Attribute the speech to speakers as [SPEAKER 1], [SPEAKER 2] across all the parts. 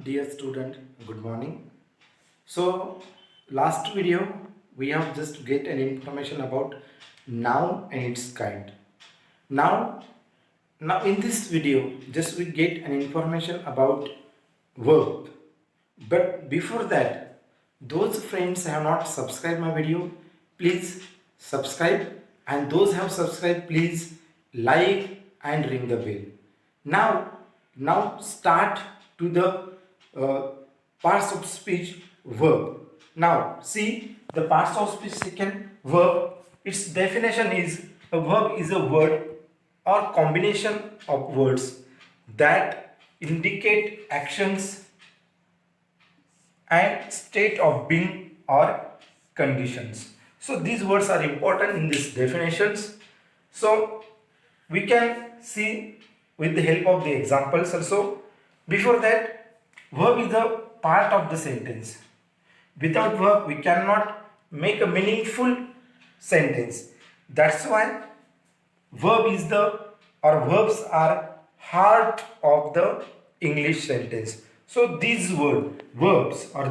[SPEAKER 1] Dear student, good morning. So, last video we have just get an information about noun and its kind. Now, now in this video, just we get an information about verb. But before that, those friends have not subscribed my video, please subscribe, and those have subscribed, please like and ring the bell. Now start to the uh, parts of speech verb. Now see the parts of speech second verb. Its definition is a verb is a word or combination of words that indicate actions and state of being or conditions. So these words are important in these definitions. So we can see with the help of the examples also. Before that, verb is a part of the sentence. Without verb, we cannot make a meaningful sentence. That's why verb is the or verbs are heart of the English sentence. So these verbs are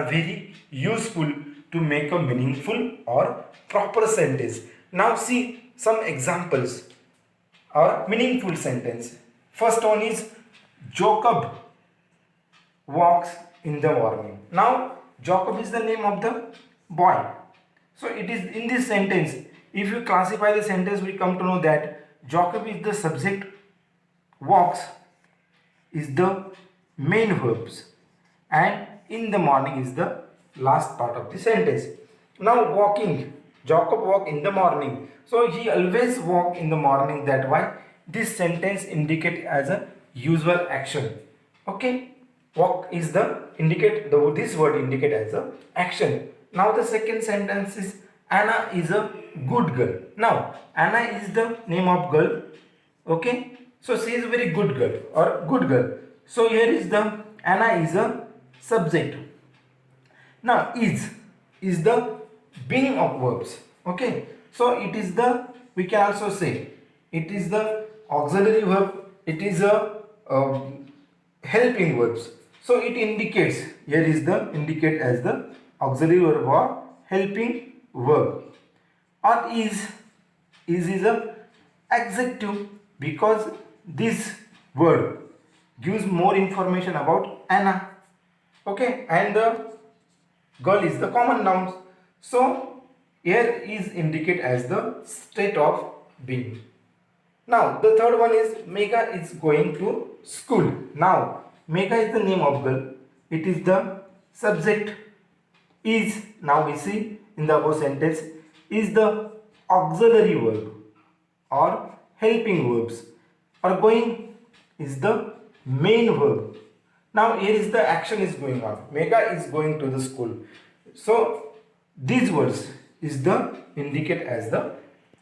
[SPEAKER 1] very useful to make a meaningful or proper sentence. Now see some examples or meaningful sentence. First one is Jacob walks in the morning. Now Jacob is the name of the boy. So it is in this sentence. If you classify the sentence, we come to know that Jacob is the subject, walks is the main verbs, and in the morning is the last part of the sentence. Now walking, Jacob walk in the morning. So he always walk in the morning. That why this sentence indicate as a usual action. Okay, walk is the indicate the this word indicate as a action. Now the second sentence is Anna is a good girl. Now Anna is the name of girl. Okay, so she is a very good girl or good girl. So here is the Anna is a subject. Now is the being of verbs. Okay, so it is the, we can also say it is the auxiliary verb. It is a helping verbs. So it indicates, here is the indicate as the auxiliary verb or helping verb. Or is a adjective because this word gives more information about Anna. Okay, and the girl is the common nouns. So here is indicate as the state of being. Now the third one is Megha is going to school. Now Megha is the name of girl. It is the subject. Is, now we see in the above sentence, is the auxiliary verb or helping verbs. Or going is the main verb. Now here is the action is going on. Megha is going to the school. So these words is the indicate as the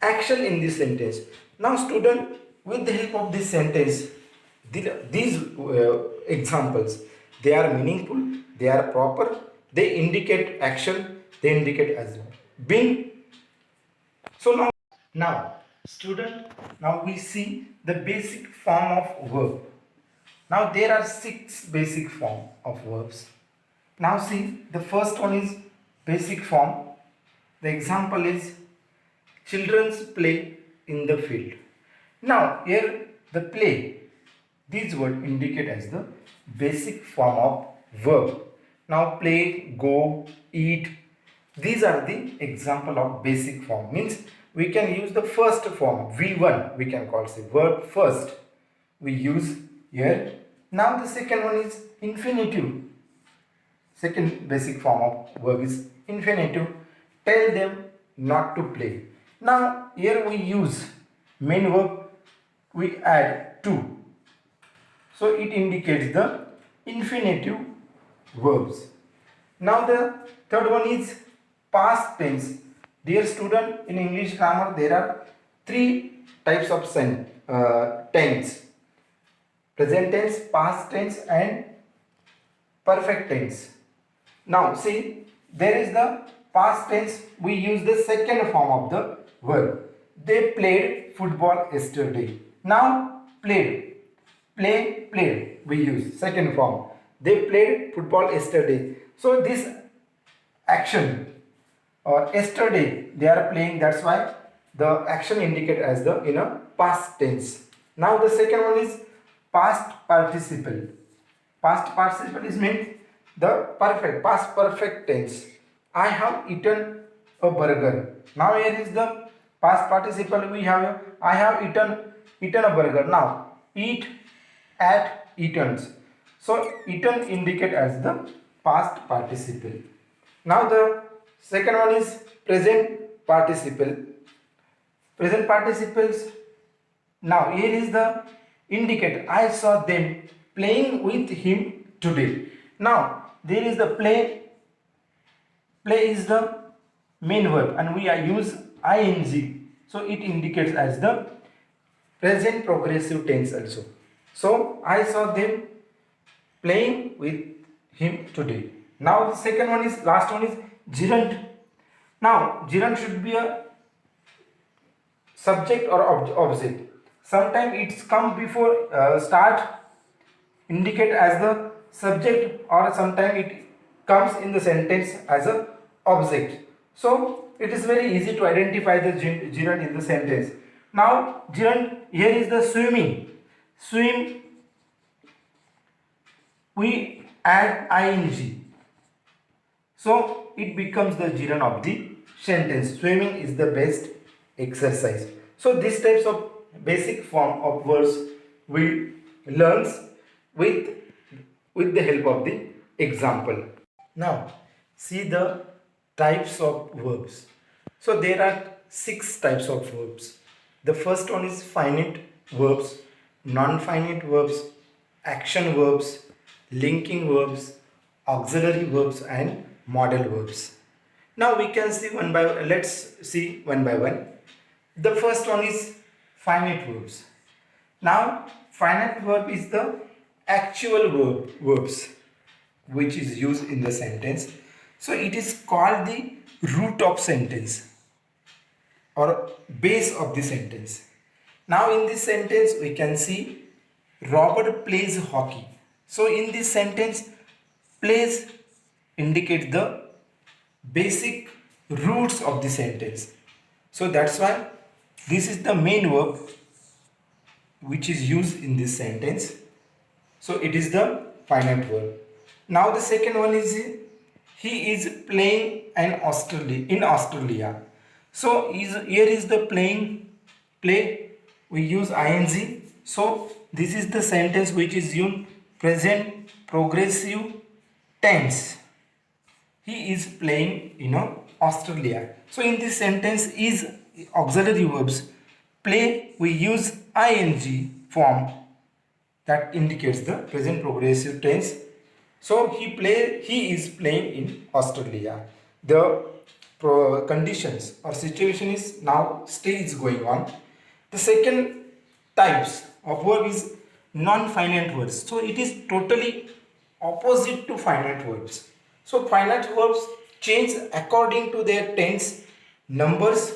[SPEAKER 1] action in this sentence. Now student, with the help of this sentence, these examples, they are meaningful, they are proper, they indicate action, they indicate as being. So now student, now we see the basic form of verb. Now there are 6 basic form of verbs. Now see, the first one is basic form. The example is children's play in the field. Now here the play, these words indicate as the basic form of verb. Now play, go, eat, these are the example of basic form. Means we can use the first form, V1 we can call it verb first. We use here. Now the second one is infinitive. Second basic form of verb is infinitive. Tell them not to play. Now here we use main verb, we add to. So it indicates the infinitive verbs. Now the third one is past tense. Dear student, in English grammar there are 3 types of tense. Present tense, past tense and perfect tense. Now see, there is the past tense, we use the second form of the verb. They played football yesterday. Now played, played. we use. Second form, they played football yesterday. So this action or yesterday they are playing, that's why the action indicated as the in a past tense. Now the second one is past participle. Past participle is meant the perfect past perfect tense. I have eaten a burger. Now here is the past participle. We have I have eaten a burger. Now eat, at, eaten. So eaten indicate as the past participle. Now the second one is present participle. Present participles. Now here is the indicate. I saw them playing with him today. Now there is the play. Play is the main verb and we are use ing. So it indicates as the present progressive tense also. So I saw them playing with him today. Now the second one is last one is gerund. Now gerund should be a subject or object. Sometimes it's come before start indicate as the subject, or sometimes it comes in the sentence as a object. So it is very easy to identify the gerund in the sentence. Now gerund here is the swimming. Swim, we add ing. So it becomes the gerund of the sentence. Swimming is the best exercise. So these types of basic form of words we learn with the help of the example. Now see the types of verbs. So there are 6 types of verbs. The first one is finite verbs, non-finite verbs, action verbs, linking verbs, auxiliary verbs and modal verbs. Now we can see one by one. Let's see one by one. The first one is finite verbs. Now finite verb is the actual verbs which is used in the sentence. So it is called the root of sentence or base of the sentence. Now in this sentence we can see Robert plays hockey. So in this sentence, plays indicates the basic roots of the sentence. So that's why this is the main verb which is used in this sentence. So it is the finite verb. Now the second one is he is playing in Australia. So here is the play. We use ing. So this is the sentence which is used present progressive tense. He is playing in Australia. So in this sentence is auxiliary verbs. Play, we use ing form that indicates the present progressive tense. So he is playing in Australia. The conditions or situation is now stay is going on. The second types of verb is non-finite verbs. So it is totally opposite to finite verbs. So finite verbs change according to their tense, numbers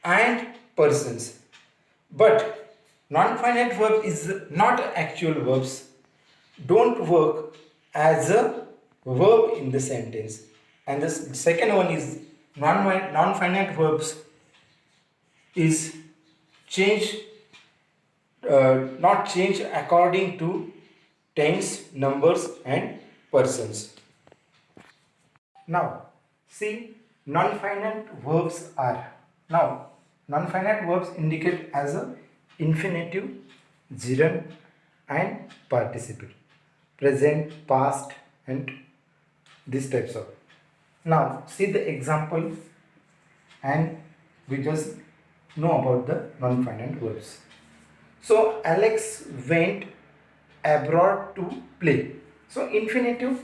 [SPEAKER 1] and persons. But non-finite verb is not actual verbs, don't work as a verb in the sentence. And the second one is non-finite verbs is not change according to tense, numbers and persons. Now see non-finite verbs are. Now non-finite verbs indicate as a infinitive, gerund and participle, present, past and these types of. Now see the example and we just know about the non-finite verbs. So Alex went abroad to play. So infinitive.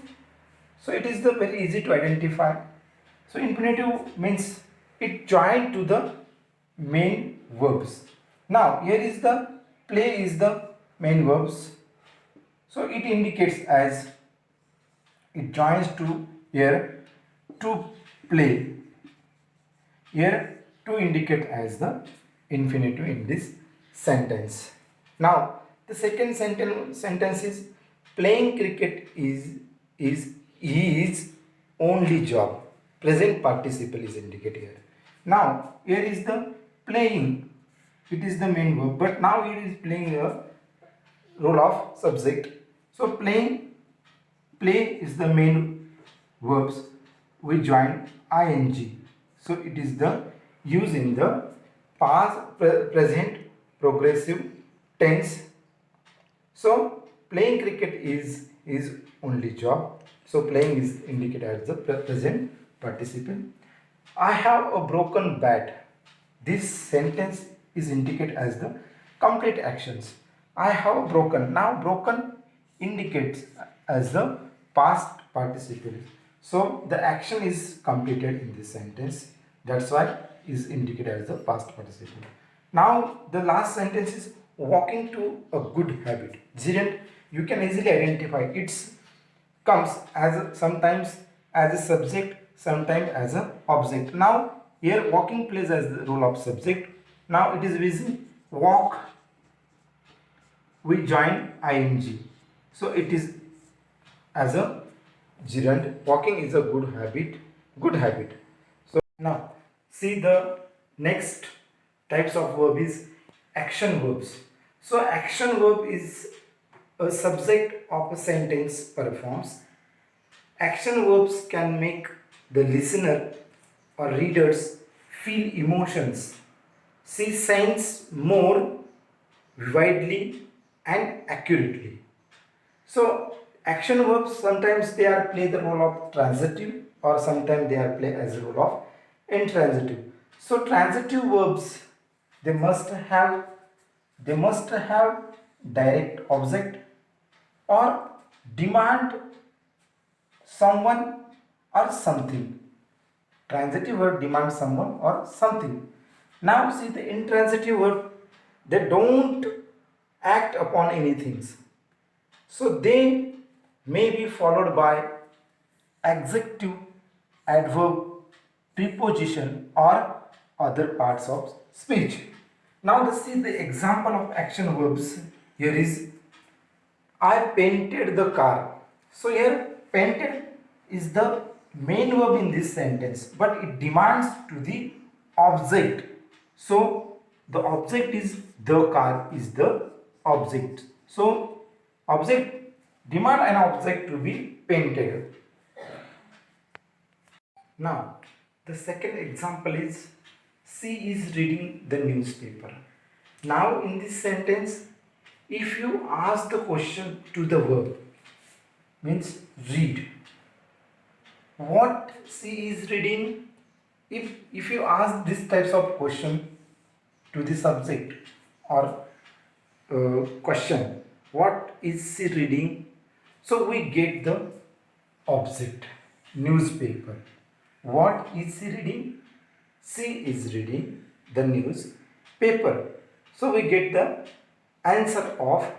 [SPEAKER 1] So it is the very easy to identify. So infinitive means it joined to the main verbs. Now here is the play is the main verbs. So it indicates as it joins to here to play. Here to indicate as the infinitive in this sentence. Now The second sentence is playing cricket is his only job. Present participle is indicated here. Now here is the playing. It is the main verb, but now it is playing a role of subject. So play is the main verbs. We join ing. So it is the use in the past, present, progressive tense. So playing cricket is only job. So playing is indicated as the present participle. I have a broken bat. This sentence is indicated as the complete actions. I have broken. Now broken indicates as the past participle. So the action is completed in this sentence. That's why is indicated as the past participle. Now the last sentence is walking to a good habit. Gerund, you can easily identify. It's comes as sometimes as a subject, sometimes as a object. Now here walking plays as the role of subject. Now it is using walk. We join ing. So it is as a gerund. Walking is a good habit. Good habit. So now see the next types of verb is action verbs. So action verb is a subject of a sentence performs. Action verbs can make the listener or readers feel emotions, see signs more widely and accurately. So action verbs sometimes they are play the role of transitive or sometimes they are play as a role of intransitive. So transitive verbs they must have direct object or demand someone or something. Transitive word demand someone or something. Now see the intransitive word they don't act upon anything. So they may be followed by adjective, adverb, preposition or other parts of speech. Now let's see the example of action verbs. Here is I painted the car. So here painted is the main verb in this sentence, but it demands to the object. So the object is the car is the object. So object demand an object to be painted. Now the second example is she is reading the newspaper. Now in this sentence if you ask the question to the verb means read what she is reading, if you ask this types of question to the subject or question what is she reading, so we get the object newspaper. What is she reading? She is reading the newspaper. So we get the answer of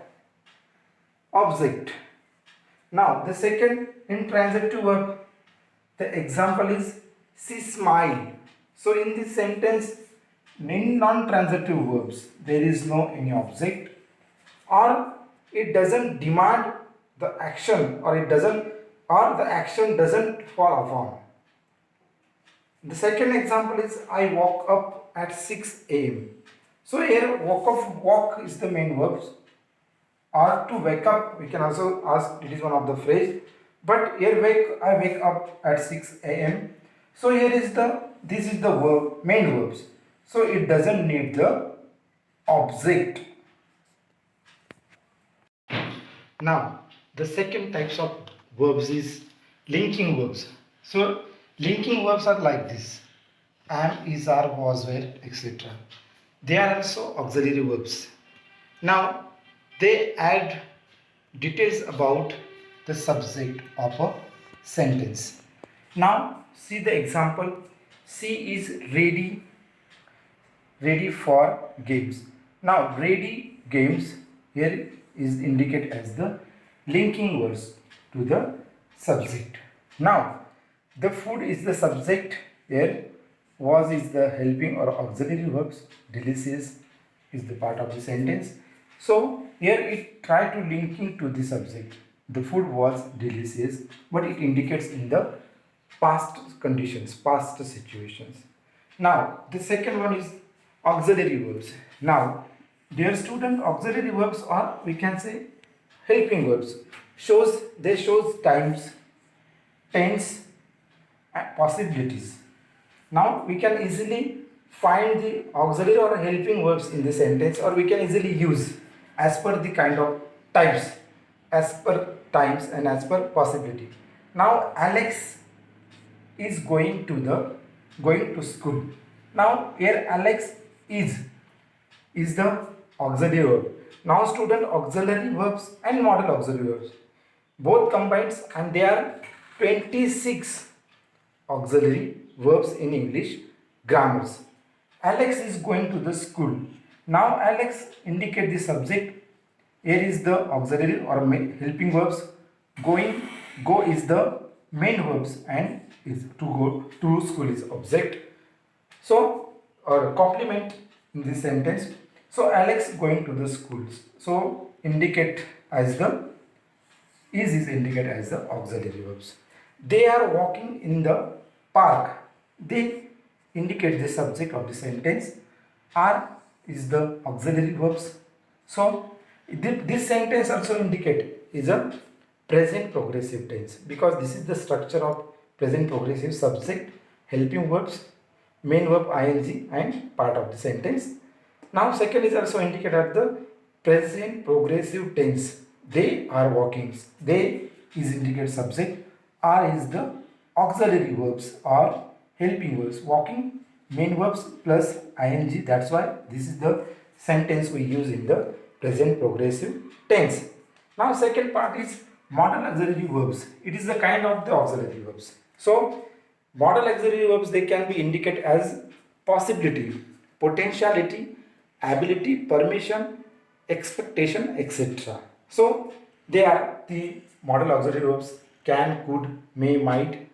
[SPEAKER 1] object. Now the second intransitive verb, the example is she smiled. So in this sentence in non-transitive verbs there is no any object or it doesn't demand the action or it doesn't or the action doesn't fall upon. The second example is I woke up at 6 a.m. So here walk is the main verbs or to wake up we can also ask, it is one of the phrase, but here I wake up at 6 a.m. So here is this is the verb main verbs, so it doesn't need the object. Now the second types of verbs is linking verbs. So linking verbs are like this: am, is, are, was, were, etc. They are also auxiliary verbs. Now they add details about the subject of a sentence. Now see the example. She is ready for games. Now ready games here is indicated as the linking words to the subject. Now the food is the subject here, was is the helping or auxiliary verbs, delicious is the part of the sentence. So here it try to linking to the subject. The food was delicious, but it indicates in the past conditions, past situations. Now the second one is auxiliary verbs. Now, dear student, auxiliary verbs are, we can say, helping verbs. Shows times, tense, and possibilities. Now we can easily find the auxiliary or helping verbs in the sentence, or we can easily use as per the kind of types, as per times and as per possibility. Now Alex is going to school. Now here Alex is the auxiliary verb. Now student, auxiliary verbs and modal auxiliary verbs both combines, and there are 26 auxiliary verbs in English grammars. Alex is going to the school. Now Alex indicate the subject. Here is the auxiliary or helping verbs. Go is the main verbs, and is to go to school is object. So or complement in this sentence. So Alex going to the schools. So indicate as the is indicated as the auxiliary verbs. They are walking in the park. They indicate the subject of the sentence. Are is the auxiliary verbs. So this sentence also indicate is a present progressive tense, because this is the structure of present progressive: subject, helping verbs, main verb ing, and part of the sentence. Now second is also indicated as the present progressive tense. They are walking. They is indicated subject. Are is the auxiliary verbs or helping verbs. Walking, main verbs plus ing. That's why this is the sentence we use in the present progressive tense. Now second part is modal auxiliary verbs. It is the kind of the auxiliary verbs. So modal auxiliary verbs, they can be indicated as possibility, potentiality, ability, permission, expectation, etc. So they are the modal auxiliary verbs: can, could, may, might,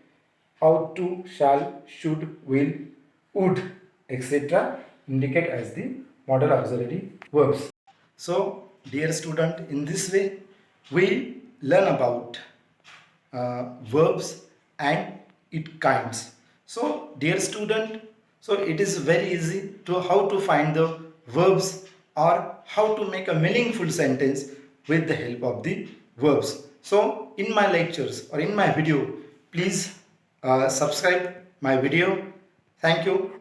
[SPEAKER 1] ought to, shall, should, will, would, etc. indicate as the modal auxiliary verbs. So dear student, in this way we learn about verbs and its kinds. So dear student, so it is very easy to how to find the verbs or how to make a meaningful sentence with the help of the verbs. So in my lectures or in my video, please subscribe my video. Thank you.